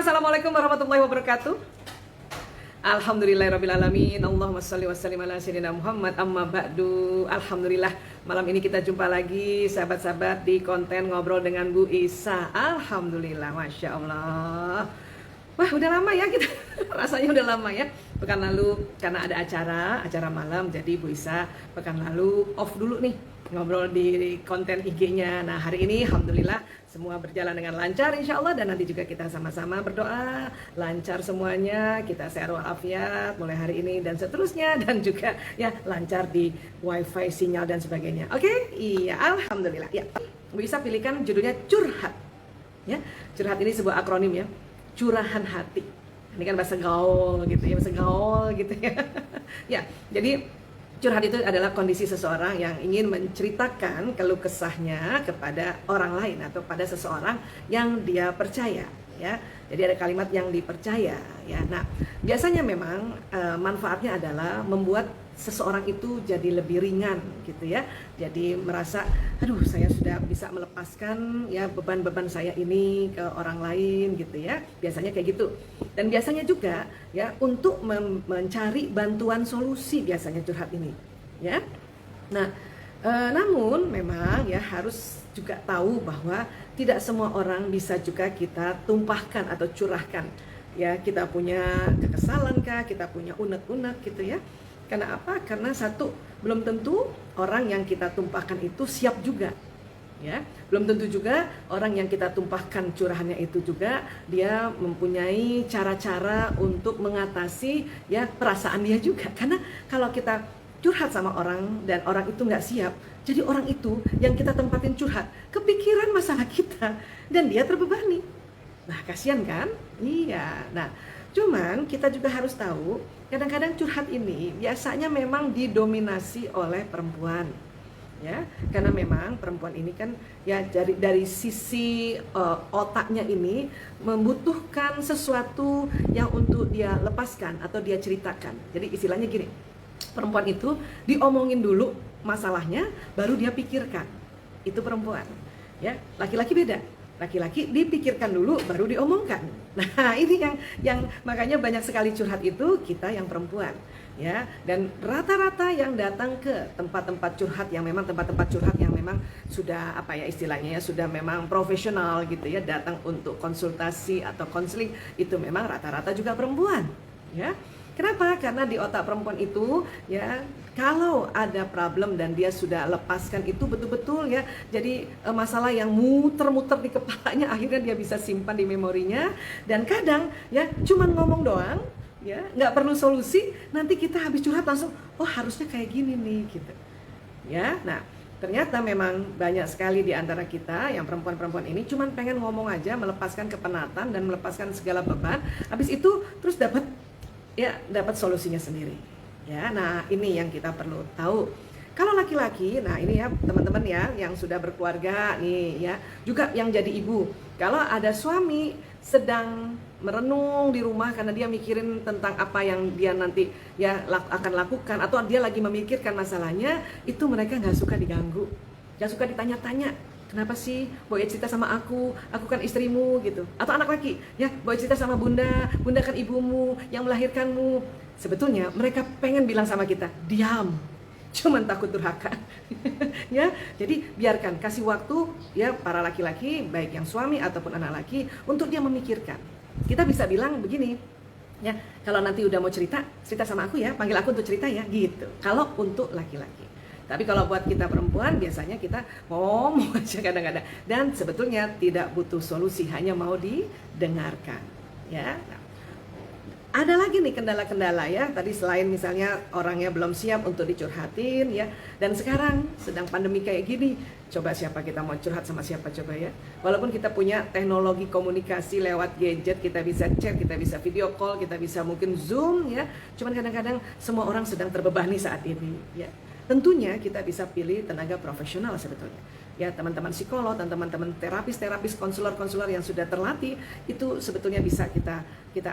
Assalamualaikum warahmatullahi wabarakatuh. Alhamdulillahirrabbilalamin. Allahumma salli wa sallim ala sayyidina Muhammad. Amma ba'du. Alhamdulillah, malam ini kita jumpa lagi sahabat-sahabat di konten ngobrol dengan Bu Isa. Alhamdulillah, Masya Allah. Wah, udah lama ya kita. Rasanya udah lama ya. Pekan lalu karena ada acara malam, jadi Bu Isa pekan lalu off dulu nih, ngobrol di konten IG-nya. Nah, hari ini alhamdulillah semua berjalan dengan lancar insya Allah, dan nanti juga kita sama-sama berdoa lancar semuanya, kita sehat walafiat mulai hari ini dan seterusnya, dan juga ya lancar di wifi, sinyal dan sebagainya. Oke? Iya, alhamdulillah. Ya, Bu Isa pilihkan judulnya curhat. Ya, curhat ini sebuah akronim ya, curahan hati. Ini kan bahasa gaul gitu ya, bahasa gaul gitu ya. Ya, jadi curhat itu adalah kondisi seseorang yang ingin menceritakan keluh kesahnya kepada orang lain atau pada seseorang yang dia percaya, ya. Jadi ada kalimat yang dipercaya, ya. Nah, biasanya memang manfaatnya adalah membuat seseorang itu jadi lebih ringan gitu ya. Jadi merasa, aduh, saya sudah bisa melepaskan ya beban-beban saya ini ke orang lain gitu ya. Biasanya kayak gitu. Dan biasanya juga ya untuk mencari bantuan solusi, biasanya curhat ini, ya. Nah, namun memang ya harus juga tahu bahwa tidak semua orang bisa juga kita tumpahkan atau curahkan. Ya, kita punya kekesalan kah, kita punya unek-unek gitu ya. Karena apa? Karena satu, belum tentu orang yang kita tumpahkan itu siap juga. Ya, belum tentu juga orang yang kita tumpahkan curahannya itu juga dia mempunyai cara-cara untuk mengatasi ya perasaan dia juga. Karena kalau kita curhat sama orang dan orang itu nggak siap, jadi orang itu yang kita tempatin curhat kepikiran masalah kita dan dia terbebani. Nah, kasihan kan? Iya. Nah, cuman kita juga harus tahu, kadang-kadang curhat ini biasanya memang didominasi oleh perempuan. Ya, karena memang perempuan ini kan ya dari sisi otaknya ini membutuhkan sesuatu yang untuk dia lepaskan atau dia ceritakan. Jadi istilahnya gini, perempuan itu diomongin dulu masalahnya baru dia pikirkan. Itu perempuan. Ya, laki-laki beda. Laki-laki dipikirkan dulu baru diomongkan. Nah, ini yang makanya banyak sekali curhat itu kita yang perempuan, ya. Dan rata-rata yang datang ke tempat-tempat curhat yang memang tempat-tempat curhat yang memang sudah apa ya istilahnya ya, sudah memang profesional gitu ya, datang untuk konsultasi atau konseling, itu memang rata-rata juga perempuan, ya. Kenapa? Karena di otak perempuan itu ya, kalau ada problem dan dia sudah lepaskan itu betul-betul ya, jadi masalah yang muter-muter di kepalanya akhirnya dia bisa simpan di memorinya, dan kadang ya cuman ngomong doang ya, nggak perlu solusi, nanti kita habis curhat langsung, oh harusnya kayak gini nih gitu ya. Nah, ternyata memang banyak sekali di antara kita yang perempuan-perempuan ini cuman pengen ngomong aja, melepaskan kepenatan dan melepaskan segala beban, habis itu terus dapat solusinya sendiri. Ya, nah ini yang kita perlu tahu. Kalau laki-laki, nah ini ya teman-teman ya yang sudah berkeluarga nih ya, juga yang jadi ibu. Kalau ada suami sedang merenung di rumah karena dia mikirin tentang apa yang dia nanti ya akan lakukan, atau dia lagi memikirkan masalahnya, itu mereka nggak suka diganggu, nggak suka ditanya-tanya. Kenapa sih Boy cerita sama aku kan istrimu gitu. Atau anak laki, ya Boy cerita sama bunda kan ibumu yang melahirkanmu. Sebetulnya mereka pengen bilang sama kita, diam, cuman takut durhaka. Ya, jadi biarkan, kasih waktu ya para laki-laki, baik yang suami ataupun anak laki, untuk dia memikirkan. Kita bisa bilang begini, ya kalau nanti udah mau cerita sama aku ya, panggil aku untuk cerita ya gitu. Kalau untuk laki-laki. Tapi kalau buat kita perempuan, biasanya kita ngomong aja kadang-kadang, dan sebetulnya tidak butuh solusi, hanya mau didengarkan, ya. Nah, ada lagi nih kendala-kendala ya. Tadi selain misalnya orangnya belum siap untuk dicurhatin ya, dan sekarang sedang pandemi kayak gini, coba siapa kita mau curhat sama siapa coba ya. Walaupun kita punya teknologi komunikasi lewat gadget, kita bisa chat, kita bisa video call, kita bisa mungkin Zoom ya. Cuman kadang-kadang semua orang sedang terbebani saat ini ya. Tentunya kita bisa pilih tenaga profesional sebetulnya. Ya, teman-teman psikolog dan teman-teman terapis, konselor yang sudah terlatih, itu sebetulnya bisa kita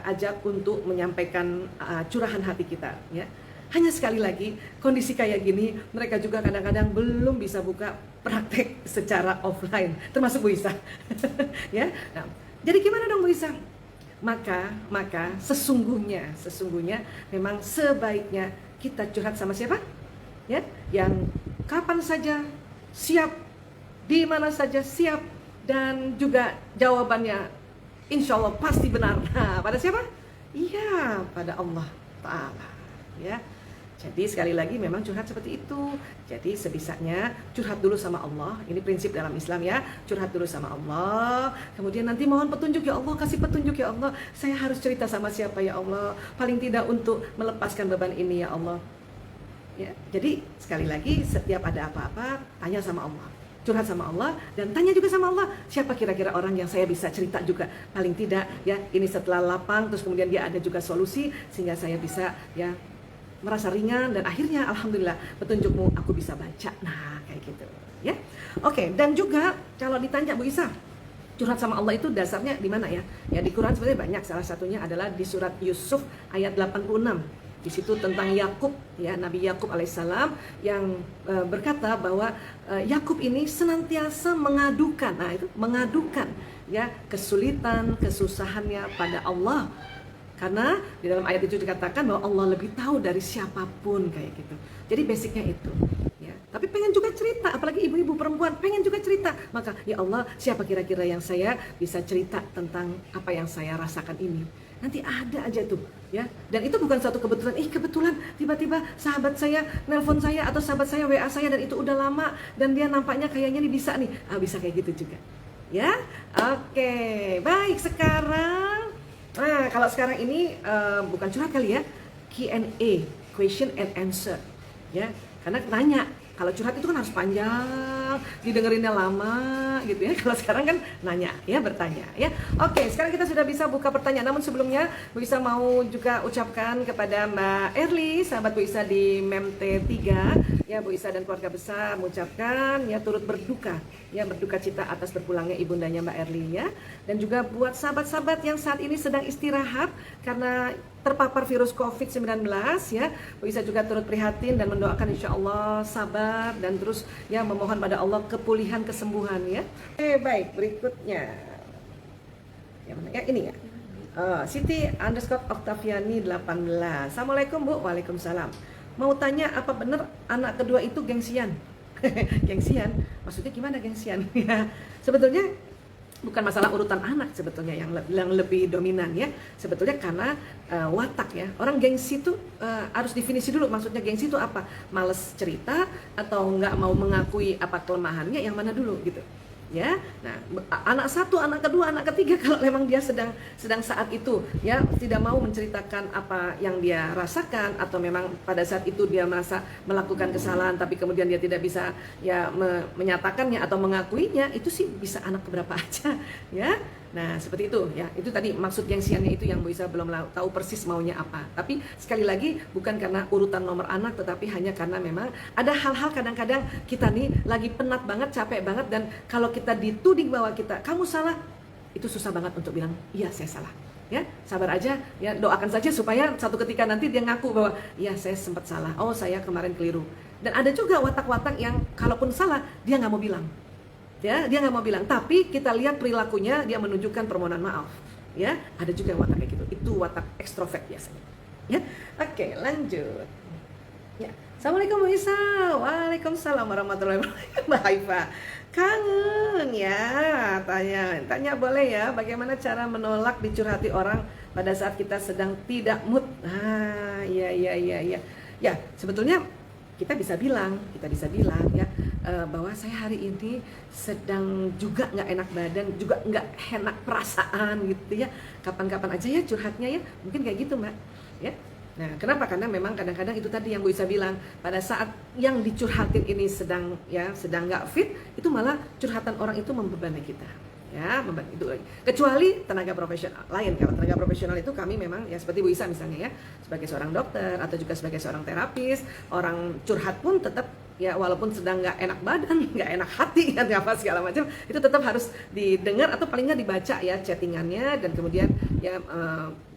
ajak untuk menyampaikan curahan hati kita ya. Hanya sekali lagi, kondisi kayak gini, mereka juga kadang-kadang belum bisa buka praktek secara offline, termasuk Bu Isa. Ya. Nah, jadi gimana dong Bu Isa? maka sesungguhnya memang sebaiknya kita curhat sama siapa? Ya, yang kapan saja siap, di mana saja siap, dan juga jawabannya insya Allah pasti benar. Nah, pada siapa? Iya, pada Allah Ta'ala. Ya, jadi sekali lagi memang curhat seperti itu. Jadi sebisanya curhat dulu sama Allah. Ini prinsip dalam Islam ya. Curhat dulu sama Allah. Kemudian nanti mohon petunjuk ya Allah, kasih petunjuk ya Allah. Saya harus cerita sama siapa ya Allah? Paling tidak untuk melepaskan beban ini ya Allah. Ya, jadi sekali lagi setiap ada apa-apa tanya sama Allah, curhat sama Allah, dan tanya juga sama Allah siapa kira-kira orang yang saya bisa cerita juga, paling tidak ya ini setelah lapang terus kemudian dia ada juga solusi sehingga saya bisa ya merasa ringan dan akhirnya alhamdulillah petunjukmu aku bisa baca. Nah kayak gitu ya. Oke, dan juga kalau ditanya Bu Isa curhat sama Allah itu dasarnya di mana ya? Ya di Quran sebenarnya banyak, salah satunya adalah di surat Yusuf ayat 86. Di situ tentang Yakub ya, Nabi Yakub alaihissalam yang berkata bahwa Yakub ini senantiasa mengadukan, nah itu mengadukan ya kesulitan, kesusahannya pada Allah. Karena di dalam ayat itu dikatakan bahwa Allah lebih tahu dari siapapun kayak gitu. Jadi basicnya itu ya. Tapi pengen juga cerita, apalagi ibu-ibu perempuan pengen juga cerita. Maka ya Allah, siapa kira-kira yang saya bisa cerita tentang apa yang saya rasakan ini? Nanti ada aja tuh ya. Dan itu bukan suatu kebetulan. Kebetulan tiba-tiba sahabat saya nelpon saya atau sahabat saya WA saya dan itu udah lama dan dia nampaknya kayaknya nih bisa nih. Bisa kayak gitu juga. Ya. Oke, baik sekarang. Nah, kalau sekarang ini bukan curhat kali ya. Q&A, question and answer. Ya, karena nanya. Kalau curhat itu kan harus panjang, didengerinnya lama gitu ya. Kalau sekarang kan nanya ya, bertanya ya. Oke, sekarang kita sudah bisa buka pertanyaan. Namun sebelumnya Bu Isa mau juga ucapkan kepada Mbak Erli, sahabat Bu Isa di MEMT 3 ya, Bu Isa dan keluarga besar mengucapkan ya turut berduka cita atas berpulangnya ibundanya Mbak Erli ya. Dan juga buat sahabat-sahabat yang saat ini sedang istirahat karena terpapar virus COVID-19 ya, Bu Isa juga turut prihatin dan mendoakan insya Allah sabar dan terus ya memohon pada Allah kepulihan kesembuhan ya. Baik, berikutnya yang mana ya, ini ya. Siti _Oktaviani 18. Assalamualaikum Bu. Waalaikumsalam. Mau tanya apa benar anak kedua itu gengsian? Gengsian? Maksudnya gimana gengsian? Ya, sebetulnya bukan masalah urutan anak sebetulnya yang lebih dominan ya. Sebetulnya karena watak ya. Orang gengsi itu harus definisi dulu. Maksudnya gengsi itu apa? Males cerita atau nggak mau mengakui apa kelemahannya, yang mana dulu gitu. Ya, nah anak satu, anak kedua, anak ketiga kalau memang dia sedang saat itu ya tidak mau menceritakan apa yang dia rasakan atau memang pada saat itu dia merasa melakukan kesalahan tapi kemudian dia tidak bisa ya menyatakannya atau mengakuinya, itu sih bisa anak keberapa aja ya. Nah seperti itu ya, itu tadi maksud gengsiannya itu yang Bu Isa belum tahu persis maunya apa. Tapi sekali lagi bukan karena urutan nomor anak, tetapi hanya karena memang ada hal-hal kadang-kadang kita nih lagi penat banget, capek banget, dan kalau kita dituding bahwa kamu salah, itu susah banget untuk bilang iya saya salah. Ya sabar aja ya, doakan saja supaya satu ketika nanti dia ngaku bahwa iya saya sempat salah, oh saya kemarin keliru. Dan ada juga watak-watak yang kalaupun salah dia nggak mau bilang. Ya, dia nggak mau bilang, tapi kita lihat perilakunya dia menunjukkan permohonan maaf. Ya, ada juga yang watak kayak gitu. Itu watak ekstrovert biasanya. Ya, oke, lanjut. Ya, assalamualaikum Bu Isa. Waalaikumsalam warahmatullahi wabarakatuh. Mbak Haifa, kangen ya. Tanya boleh ya. Bagaimana cara menolak dicurhati orang pada saat kita sedang tidak mood? Iya. Ya, sebetulnya kita bisa bilang ya bahwa saya hari ini sedang juga nggak enak badan, juga nggak enak perasaan gitu ya. Kapan-kapan aja ya curhatnya ya, mungkin kayak gitu Mbak. Ya. Nah, kenapa? Karena memang kadang-kadang itu tadi yang Bu Isa bilang, pada saat yang dicurhatin ini sedang nggak fit, itu malah curhatan orang itu membebani kita. Ya, itu kecuali tenaga profesional lain. Kalau tenaga profesional itu kami memang ya seperti Bu Isa misalnya ya, sebagai seorang dokter atau juga sebagai seorang terapis, orang curhat pun tetap ya walaupun sedang nggak enak badan, nggak enak hati, kan apa segala macam, itu tetap harus didengar atau paling nggak dibaca ya chattingannya, dan kemudian ya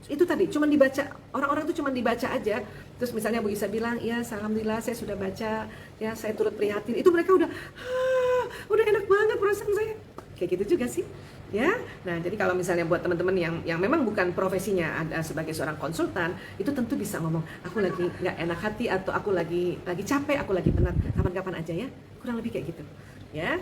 itu tadi cuma dibaca, orang-orang itu cuma dibaca aja. Terus misalnya Bu Isa bilang, ya alhamdulillah saya sudah baca, ya saya turut prihatin, itu mereka udah enak banget perasaan saya. kayak gitu juga sih ya. Nah jadi kalau misalnya buat teman-teman yang memang bukan profesinya ada sebagai seorang konsultan, itu tentu bisa ngomong aku lagi nggak enak hati atau aku lagi capek, aku lagi penat, kapan-kapan aja ya, kurang lebih kayak gitu ya.